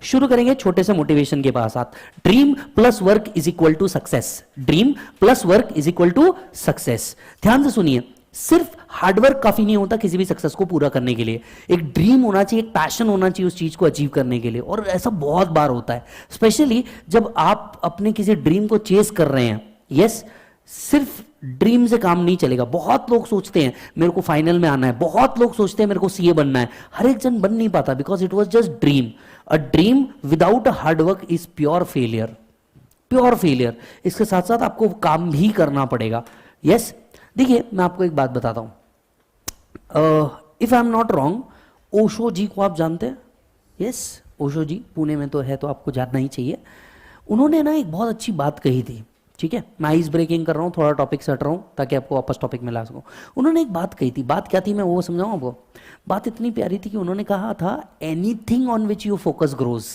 शुरू करेंगे छोटे से मोटिवेशन के पास साथ। Dream plus work is equal to success. Dream plus work is equal to success. ध्यान से सुनिए, सिर्फ हार्डवर्क काफी नहीं होता किसी भी सक्सेस को पूरा करने के लिए। एक ड्रीम होना चाहिए, एक पैशन होना चाहिए उस चीज को अचीव करने के लिए। और ऐसा बहुत बार होता है, स्पेशली जब आप अपने किसी ड्रीम को चेस कर रहे हैं। यस, सिर्फ ड्रीम से काम नहीं चलेगा। बहुत लोग सोचते हैं मेरे को फाइनल में आना है, बहुत लोग सोचते हैं मेरे को सीए बनना है। हर एक जन बन नहीं पाता because it was just dream. A dream without a hard work is pure failure, pure failure. इसके साथ साथ आपको काम भी करना पड़ेगा। यस, देखिए मैं आपको एक बात बताता हूं। If I am not wrong, Osho ji को आप जानते हैं? यस, ओशो जी पुणे में तो है, तो आपको जानना ही चाहिए। उन्होंने ना एक बहुत अच्छी बात कही थी, ठीक है। मैं आइस ब्रेकिंग कर रहा हूँ, थोड़ा टॉपिक से हट रहा हूँ ताकि आपको वापस टॉपिक में ला सकूँ। उन्होंने एक बात कही थी, बात क्या थी मैं वो समझाऊँ आपको। बात इतनी प्यारी थी कि उन्होंने कहा था anything on which you focus grows.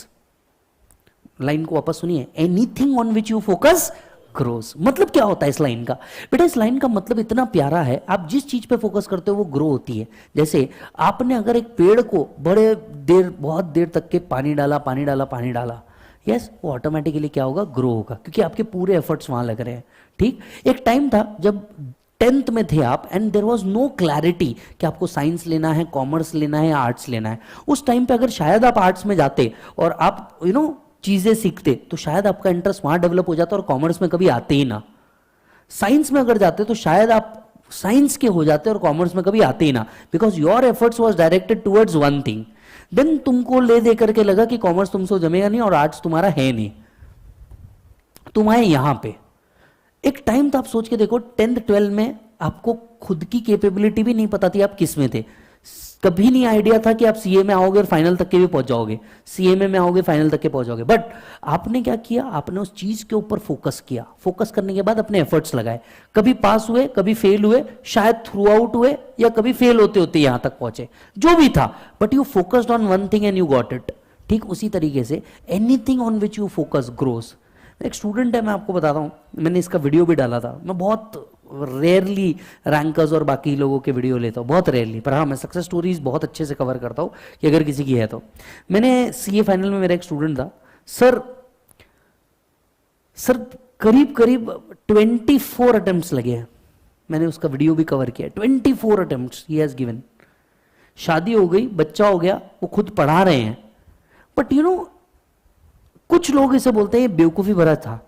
Line को वापस सुनिए, anything on which you focus grows. मतलब क्या होता है इस लाइन का? बेटा इस लाइन का मतलब इतना प्यारा है, आप जिस चीज पे फोकस करते हो वो ग्रो होती है। जैसे आपने अगर एक पेड़ को बहुत देर तक के पानी डाला, यस, वो ऑटोमेटिकली क्या होगा? ग्रो होगा, क्योंकि आपके पूरे एफर्ट्स वहां लग रहे हैं। ठीक, एक टाइम था जब 10th में थे आप and there was no clarity कि आपको साइंस लेना है, कॉमर्स लेना है या आर्ट्स लेना है। उस टाइम पे अगर शायद आप आर्ट्स में जाते और आप चीजें सीखते तो शायद आपका इंटरेस्ट वहां डेवलप हो जाता और कॉमर्स में कभी आते ही ना। साइंस में अगर जाते तो शायद आप साइंस के हो जाते और कॉमर्स में कभी आते ही ना, because your efforts was directed towards one thing. Then तुमको ले दे करके लगा कि कॉमर्स तुमसे जमेगा नहीं और आर्ट्स तुम्हारा है नहीं, तुम आए यहां पे। एक टाइम तो आप सोच के देखो, 10th 12 में आपको खुद की कैपेबिलिटी भी नहीं पता थी आप किस में थे। कभी नहीं आइडिया था कि आप सीए में आओगे और फाइनल तक के भी पहुंच जाओगे, सीएमए में आओगे फाइनल तक के पहुंच जाओगे। बट आपने क्या किया? आपने उस चीज के ऊपर फोकस किया। फोकस करने के बाद अपने एफर्ट्स लगाए, कभी पास हुए, कभी फेल हुए, शायद थ्रू आउट हुए या कभी फेल होते होते यहां तक पहुंचे, जो भी था, but you focused on one thing and you got it. ठीक उसी तरीके से anything on which you focus grows. एक स्टूडेंट है, मैं आपको बताता हूं, मैंने इसका वीडियो भी डाला था। मैं बहुत रेयरली रैंकर्स और बाकी लोगों के वीडियो लेता हूँ, बहुत रेयरली, पर हाँ मैं सक्सेस स्टोरीज बहुत अच्छे से कवर करता हूँ कि अगर किसी की है तो। मैंने सीए फाइनल में मेरा एक स्टूडेंट था, सर करीब करीब 24 अटेम्प्ट्स लगे हैं। मैंने उसका वीडियो भी कवर किया। 24 अटेम्प्ट्स ही हैज गिवन। शादी हो गई, बच्चा हो गया, वो खुद पढ़ा रहे हैं। बट कुछ लोग इसे बोलते हैं बेवकूफी भरा था।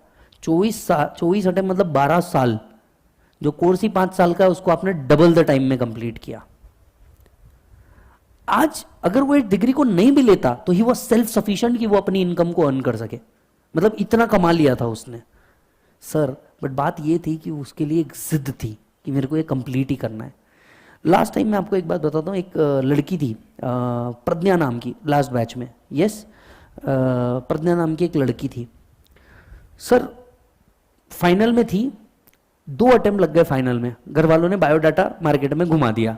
24 अटेम्प्ट मतलब 12 साल। जो कोर्स ही 5 साल का है उसको आपने डबल द टाइम में कंप्लीट किया। आज अगर वो एक डिग्री को नहीं भी लेता तो ही वॉज सेल्फ सफिशिएंट कि वो अपनी इनकम को अर्न कर सके, मतलब इतना कमा लिया था उसने सर। बट बात ये थी कि उसके लिए एक जिद थी कि मेरे को ये कंप्लीट ही करना है। लास्ट टाइम मैं आपको एक बात बताता हूँ, एक लड़की थी प्रज्ञा नाम की, लास्ट बैच में। यस, प्रज्ञा नाम की एक लड़की थी सर, फाइनल में थी, 2 अटेम्प्ट लग गए फाइनल में। घर वालों ने बायोडाटा मार्केट में घुमा दिया।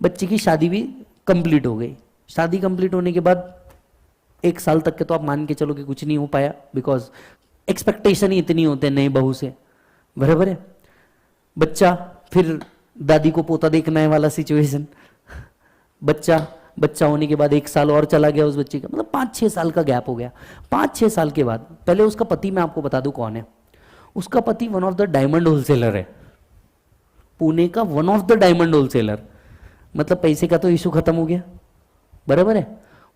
बच्ची की शादी भी कंप्लीट हो गई। शादी कंप्लीट होने के बाद 1 साल तक के तो आप मान के चलो कि कुछ नहीं हो पाया, बिकॉज एक्सपेक्टेशन ही इतनी होते हैं नई बहू से, बराबर है। बच्चा, फिर दादी को पोता देखना है वाला सिचुएशन। बच्चा होने के बाद 1 साल और चला गया उस बच्चे का, मतलब 5-6 साल का गैप हो गया। 5-6 साल के बाद, पहले उसका पति मैं आपको बता दूं कौन है। उसका पति one of the diamond wholesaler है, पुणे का one of the diamond wholesaler. मतलब पैसे का तो इशू खत्म हो गया, बराबर है।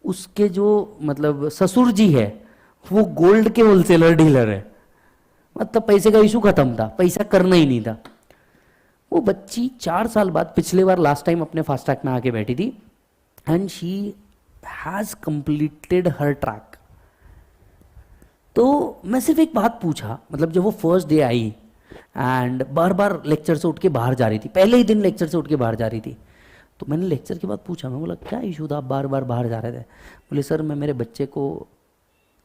उसके जो मतलब ससुर जी है वो गोल्ड के होलसेलर डीलर है, मतलब पैसे का इशू खत्म था, पैसा करना ही नहीं था। वो बच्ची 4 साल बाद, पिछले बार लास्ट टाइम अपने फास्ट ट्रैक में आके बैठी थी, and she has completed her track. तो मैं सिर्फ एक बात पूछा, मतलब जब वो first day I and bar bar lecture से उठ के बाहर जा रही थी, पहले ही दिन लेक्चर से उठ के बाहर जा रही थी, तो मैंने लेक्चर के बाद पूछा, मैं बोला क्या इशू था, आप बार बार बाहर जा रहे थे? बोले सर मैं मेरे बच्चे को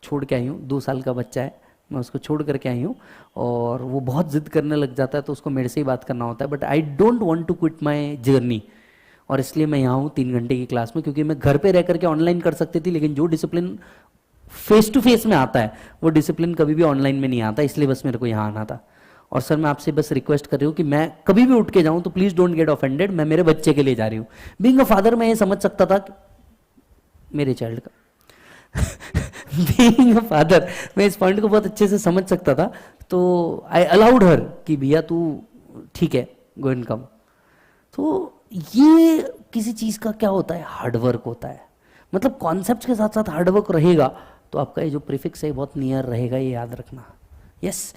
छोड़ के आई हूँ, 2 साल का बच्चा है, मैं उसको छोड़ करके आई हूँ और वो बहुत जिद करने लग जाता है तो उसको मेरे से ही बात करना होता है। But I don't want to quit my journey, और इसलिए मैं यहाँ हूँ 3 घंटे की क्लास में, क्योंकि मैं घर पे रह करके ऑनलाइन कर सकती थी, लेकिन जो डिसिप्लिन फेस टू फेस में आता है वो डिसिप्लिन कभी भी ऑनलाइन में नहीं आता, इसलिए बस मेरे को यहाँ आना था। और सर मैं आपसे बस रिक्वेस्ट कर रही हूँ कि मैं कभी भी उठ के जाऊँ तो प्लीज़ डोंट गेट ऑफेंडेड, मैं मेरे बच्चे के लिए जा रही हूँ। बीइंग अ फादर मैं ये समझ सकता था कि मेरे चाइल्ड का बीइंग अ फादर, मैं इस पॉइंट को बहुत अच्छे से समझ सकता था, तो आई अलाउड हर कि भैया तू ठीक है, गो एंड कम। तो ये किसी चीज़ का क्या होता है, हार्डवर्क होता है। मतलब कॉन्सेप्ट के साथ साथ हार्डवर्क रहेगा तो आपका ये जो प्रीफिक्स है बहुत नियर रहेगा, ये याद रखना। यस।